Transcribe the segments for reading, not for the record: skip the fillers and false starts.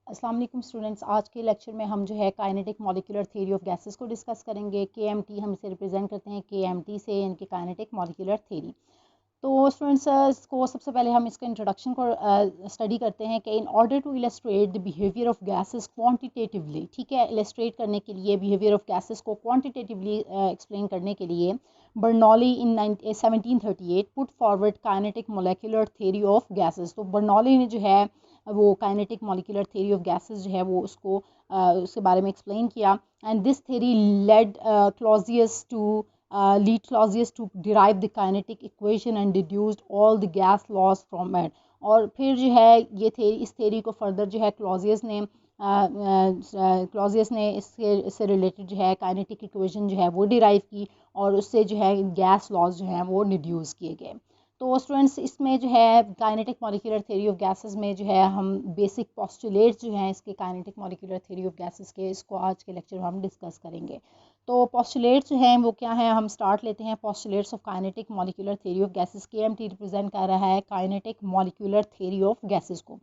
अस्सलाम वालेकुम स्टूडेंट्स। आज के लेक्चर में हम जो है kinetic molecular theory of gases को डिस्कस करेंगे। केएमटी हम इसे रिप्रेजेंट करते हैं केएमटी से, यानी कि काइनेटिक मॉलिक्यूलर थ्योरी। तो स्टूडेंट्स इसको सबसे पहले हम इसके इंट्रोडक्शन को स्टडी करते हैं कि in order to illustrate the behaviour of gases quantitatively, ठीक है, इलस्ट्रेट करने के लिए बिहेवियर ऑफ गैसेस को क्वांटिटेटिवली एक्सप्लेन करने के लिए Bernoulli in 1738 put forward kinetic molecular theory of gases. तो बर्नौली ने जो है वो kinetic molecular theory of gases जो है वो उसके बारे में एक्सप्लेन किया। And this theory led Clausius to lead Clausius to derive the kinetic equation and deduced all the gas laws from it। और फिर जो है ये थेरी, इस थेरी को फर्दर जो है क्लॉजियस ने इससे रिलेटेड जो है काइनेटिक इक्वेशन जो है वो डिराइव की, और उससे जो है गैस लॉज जो हैं वो डिड्यूस किए गए। तो स्टूडेंट्स इसमें जो है kinetic molecular theory of gases में जो है हम बेसिक पोस्टुलेट्स जो हैं इसके kinetic molecular theory of gases के, इसको आज के लेक्चर में हम डिस्कस करेंगे। तो पोस्टुलेट्स जो हैं वो क्या हैं, हम स्टार्ट लेते हैं postulates of kinetic molecular theory of gases. KMT represent कर रहा है kinetic molecular theory of gases को।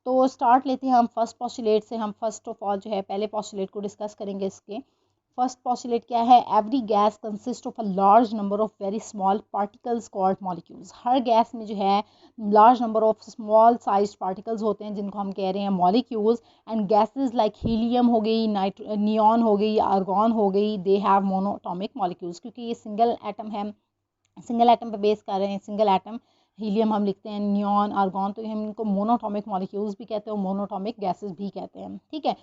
तो स्टार्ट लेते हैं हम फर्स्ट पोस्टुलेट से। हम फर्स्ट ऑफ ऑल जो है पहले पोस्टुलेट को डिस्कस करेंगे। इसके फर्स्ट पोस्टुलेट क्या है, every gas consist of a large number of very small particles called molecules. Her gas में जो है large number of small size particles होते हैं जिनको हम कह रहे हैं molecules. And gases like helium हो गई, नियॉन हो गई, आर्गॉन हो गई, दे हैव मोनोटॉमिक मॉलिक्यूल्स, क्योंकि ये सिंगल एटम है, सिंगल एटम पे बेस कर रहे हैं। सिंगल एटम हीलियम हम लिखते हैं, नियॉन, आर्गॉन, तो हम इनको मोनोटॉमिक मॉलिक्यूल्स भी कहते हैं, मोनोटॉमिक गैसेस भी कहते हैं, ठीक है।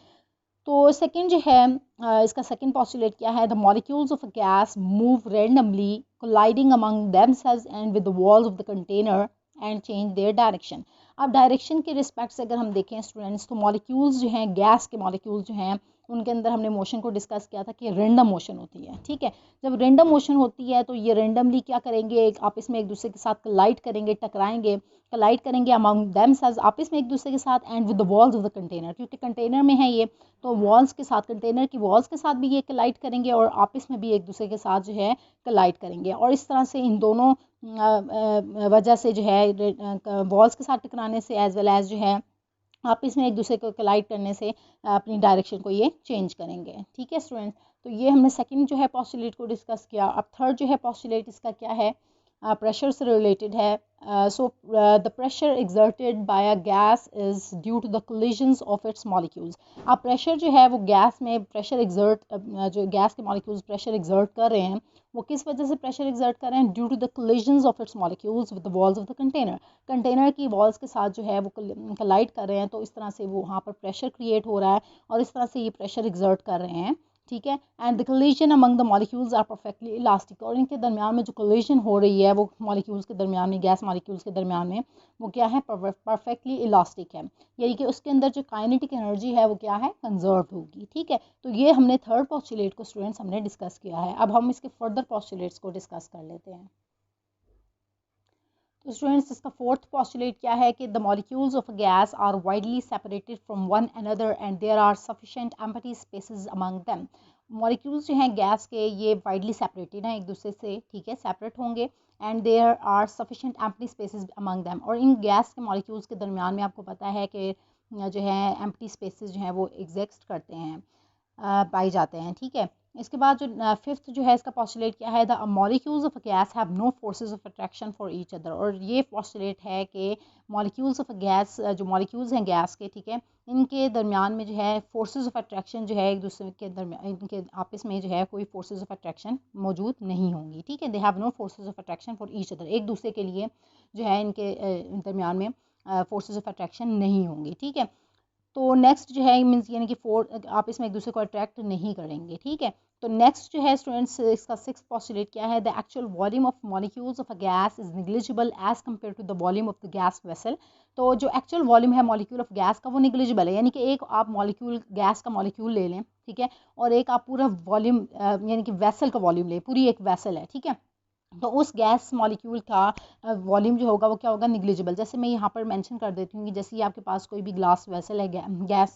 तो सेकंड जो है इसका सेकंड पोस्टुलेट क्या है, the molecules of a gas move randomly colliding among themselves and with the walls of the container and change their direction. अब डायरेक्शन के रिस्पेक्ट से अगर हम देखें स्टूडेंट्स, तो मॉलिक्यूल्स जो हैं, गैस के मॉलिक्यूल्स जो हैं, उनके अंदर हमने मोशन को डिस्कस किया था कि रैंडम मोशन होती है, ठीक है। जब रैंडम मोशन होती है तो ये रैंडमली क्या करेंगे, आपस में एक दूसरे के साथ कोलाइड करेंगे, टकराएंगे, कोलाइड करेंगे अमंग देमसेल्व्स, आपस में एक दूसरे के साथ, and with the walls of the container, क्योंकि कंटेनर में है ये, तो वॉल्स के साथ, कंटेनर की वॉल्स के साथ भी ये कोलाइड करेंगे और आपस में भी एक दूसरे के साथ जो है कोलाइड करेंगे। और इस तरह से इन दोनों वजह से जो है वॉल्स के साथ टकराने से एज वेल एज जो है आपस में एक दूसरे को कोलाइड करने से अपनी डायरेक्शन को ये चेंज करेंगे, ठीक है स्टूडेंट्स। तो ये हमने सेकंड जो है पोस्टुलेट को डिस्कस किया। अब थर्ड जो है पोस्टुलेट इसका क्या है, प्रेशर से रिलेटेड है। So the pressure exerted by a gas is due to the collisions of its molecules. अब प्रेशर जो है वो गैस में प्रेशर एक्सर्ट, जो गैस के मॉलिक्यूल्स प्रेशर एक्सर्ट कर रहे हैं, वो किस वजह से प्रेशर एक्सर्ट कर रहे हैं, due to the collisions of its molecules with the walls of the container. Container की वॉल्स के साथ जो है वो कोलाइड कर रहे हैं, तो इस तरह से वो वहाँ पर प्रेशर क्रिएट हो रहा है और इस तरह से ये प्रेशर एक्सर्ट कर रहे हैं, ठीक है। And the collision among the molecules are perfectly elastic, और इनके दरमियान में जो कोलिजन हो रही है वो मॉलिक्यूल्स के दरमियान में, गैस मॉलिक्यूल्स के दरमियान में, वो क्या है, परफेक्टली इलास्टिक है, यानी कि उसके अंदर जो काइनेटिक एनर्जी है वो क्या है, कंजर्व होगी, ठीक है। तो ये हमने थर्ड पोस्टुलेट को स्टूडेंट्स हमने डिस्कस किया है। अब हम इसके फर्दर पोस्टुलेट्स को डिस्कस कर लेते हैं। तो स्टूडेंट्स इसका फोर्थ पोस्टुलेट क्या है कि the molecules of gas are widely separated from one another and there are sufficient empty spaces among them. Molecules जो हैं गैस के, ये वाइडली सेपरेटेड हैं एक दूसरे से, ठीक है, सेपरेट होंगे, and there are sufficient empty spaces among them. और इन गैस के मॉलिक्यूल्स के दरमियान में आपको पता है कि जो है एम्प्टी स्पेसेस जो हैं वो एग्जिस्ट करते हैं, पाए जाते हैं, ठीक है। इसके बाद जो फिफ्थ जो है इसका पोस्टुलेट क्या है, the molecules of gas have no forces of attraction for each other. और ये पोस्टुलेट है कि मॉलिक्यूल्स ऑफ गैस, जो मॉलिक्यूल्स हैं गैस के, ठीक है, इनके दरमियान में जो है फोर्सेस ऑफ अट्रैक्शन जो है एक दूसरे के दरमियान, इनके आपस में जो है कोई फोर्सेस ऑफ अट्रैक्शन मौजूद नहीं होंगी, ठीक है। They have no forces of attraction for each other, एक दूसरे के लिए जो है इनके दरमियान में फोर्सेस ऑफ अट्रैक्शन नहीं होंगी, ठीक है। तो नेक्स्ट जो है मीन्स यानी कि आप इसमें एक दूसरे को अट्रैक्ट नहीं करेंगे, ठीक है। तो नेक्स्ट जो है स्टूडेंट्स इसका सिक्स पोस्टुलेट क्या है, the actual volume of molecules of a gas is negligible as compare to the volume of the gas vessel. तो जो एक्चुअल वॉल्यूम है मॉलिक्यूल ऑफ गैस का वो निग्लिजिबल है, यानी कि एक आप मॉलिक्यूल, गैस का मॉलिक्यूल ले लें, ठीक है, और एक आप पूरा वॉल्यूम यानी कि वेसल का वॉल्यूम लें, पूरी एक वेसल है, ठीक है, तो उस गैस मॉलिक्यूल का वॉल्यूम जो होगा वो क्या होगा, निग्लिजिबल। जैसे मैं यहाँ पर मेंशन कर देती हूँ कि जैसे ये आपके पास कोई भी ग्लास वेसल है, गैस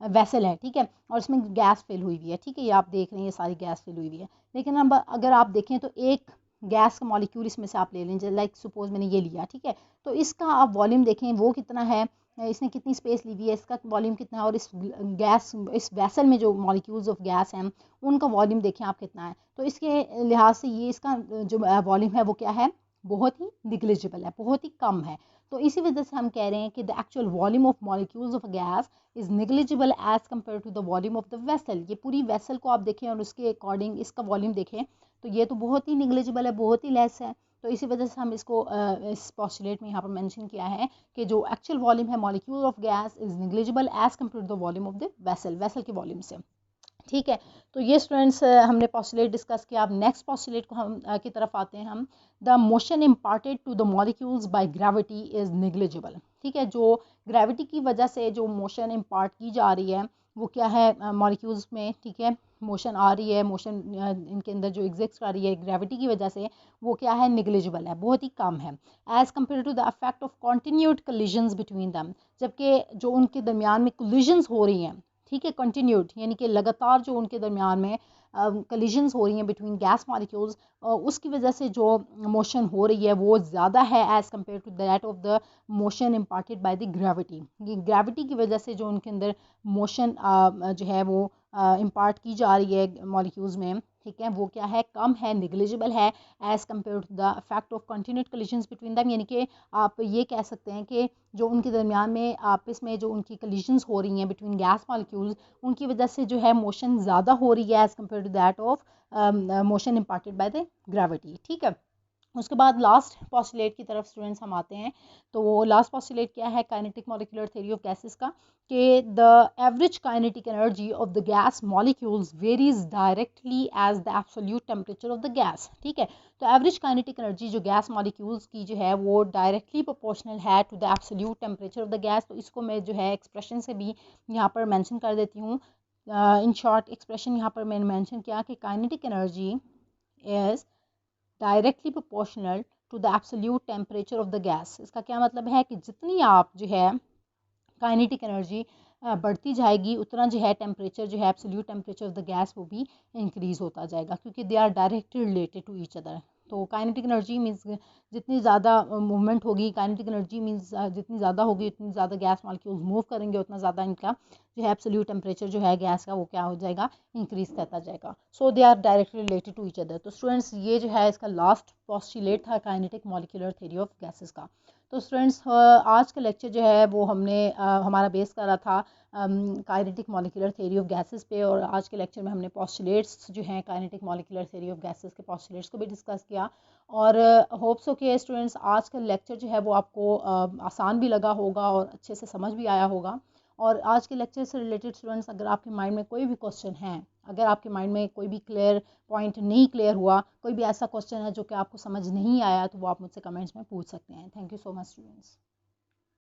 वेसल है, ठीक है, और इसमें गैस फिल हुई हुई है, ठीक है, ये आप देख रहे हैं, ये सारी गैस फिल हुई हुई है। लेकिन अब अगर आप देखें तो एक गैस का मॉलिक्यूल इसमें से आप ले लें, लाइक सपोज मैंने ये लिया, ठीक है, तो इसका आप वॉल्यूम देखें वो कितना है, इसने कितनी स्पेस ली हुई है, इसका वॉल्यूम कितना है, और इस वैसल में जो मॉलिक्यूल्स ऑफ गैस हैं उनका वॉल्यूम देखें आप कितना है। तो इसके लिहाज से ये इसका जो वॉल्यूम है वो क्या है, बहुत ही निग्लिजिबल है, बहुत ही कम है। तो इसी वजह से हम कह रहे हैं कि the actual volume of molecules of gas is negligible as compare to the volume of the vessel. ये पूरी वेसल को आप देखें और उसके अकॉर्डिंग इसका वॉल्यूम देखें तो ये तो बहुत ही निग्लिजिबल है, बहुत ही लेस है। तो इसी वजह से हम इसको इस पोस्टुलेट में यहाँ पर मेंशन किया है कि जो एक्चुअल वॉल्यूम है molecule of gas is negligible as compare to the volume of the vessel के वॉल्यूम से। ठीक है, तो ये स्टूडेंट्स हमने पोस्टुलेट डिस्कस किया। अब नेक्स्ट पोस्टुलेट को हम की तरफ आते हैं हम। The motion imparted to the molecules by gravity is negligible. ठीक है, जो ग्रेविटी की वजह से जो मोशन इम्पार्ट की जा रही है वो क्या है मॉलिक्यूल्स में। ठीक है, मोशन आ रही है, मोशन इनके अंदर जो एग्जिस्ट कर रही है ग्रेविटी की वजह से, वो क्या है, निग्लिजिबल है, बहुत ही कम है as compare to the effect of continued collisions between them. जबकि जो उनके दरमियान में कोलिजन्स हो रही हैं, ठीक है, कंटिन्यूड यानी कि लगातार जो उनके दरमियान में कोलिजन्स हो रही हैं बिटवीन गैस मॉलिक्यूल्स, उसकी वजह से जो मोशन हो रही है वो ज़्यादा है as compare to that of the motion imparted by the gravity. ये ग्रेविटी की वजह से जो उनके अंदर मोशन जो है वो इम्पार्ट की जा रही है मॉलिक्यूल्स में, ठीक है, वो क्या है, कम है, निग्लिजिबल है as compare to the effect of continued collisions between them. यानी कि आप ये कह सकते हैं कि जो उनके दरमियान में आपस में जो उनकी कोलिजन्स हो रही हैं बिटवीन गैस मॉलिक्यूल्स, उनकी वजह से जो है मोशन ज़्यादा हो रही है as compare to that of motion imparted by the gravity. ठीक है, उसके बाद लास्ट पोस्टुलेट की तरफ स्टूडेंट्स हम आते हैं। तो वो लास्ट पोस्टुलेट क्या है kinetic molecular theory of gases का, कि the average kinetic energy of the gas molecules varies directly as the absolute temperature of the gas. ठीक है, तो एवरेज काइनेटिक एनर्जी जो गैस मॉलिक्यूल्स की जो है वो डायरेक्टली प्रोपोर्शनल है to the absolute temperature of the gas. तो इसको मैं जो है एक्सप्रेशन से भी यहाँ पर मैंशन कर देती हूँ। इन शॉर्ट एक्सप्रेशन यहाँ पर मैंने मैंशन किया कि kinetic energy is directly proportional to the absolute temperature of the gas. इसका क्या मतलब है कि जितनी आप जो है काइनेटिक एनर्जी बढ़ती जाएगी उतना जो है टेम्परेचर जो है absolute temperature of the gas वो भी इंक्रीज़ होता जाएगा, क्योंकि they are directly related to each other. तो काइनेटिक एनर्जी मीन्स जितनी ज़्यादा मूवमेंट होगी, काइनेटिक एनर्जी मीन्स जितनी ज़्यादा होगी उतनी ज़्यादा गैस मॉलिक्यूल्स मूव करेंगे, उतना ज़्यादा इनका जो है एब्सोल्यूट टेम्परेचर जो है गैस का वो क्या हो जाएगा, इंक्रीज़ करता जाएगा। So they are directly related to each other. तो स्टूडेंट्स ये जो है इसका लास्ट पोस्टुलेट था kinetic molecular theory of gases का। तो स्टूडेंट्स आज का लेक्चर जो है वो हमने हमारा बेस करा था kinetic molecular theory of gases पे, और आज के लेक्चर में हमने पोस्टुलेट्स जो हैं kinetic molecular theory of gases के पोस्टुलेट्स को भी डिस्कस किया। और होप्स हो कि स्टूडेंट्स आज का लेक्चर जो है वो आपको आसान भी लगा होगा और अच्छे से समझ भी आया होगा। और आज के लेक्चर से रिलेटेड स्टूडेंट्स अगर आपके माइंड में कोई भी क्वेश्चन है, अगर आपके माइंड में कोई भी क्लियर पॉइंट नहीं क्लियर हुआ, कोई भी ऐसा क्वेश्चन है जो कि आपको समझ नहीं आया, तो वो आप मुझसे कमेंट्स में पूछ सकते हैं। Thank you so much students.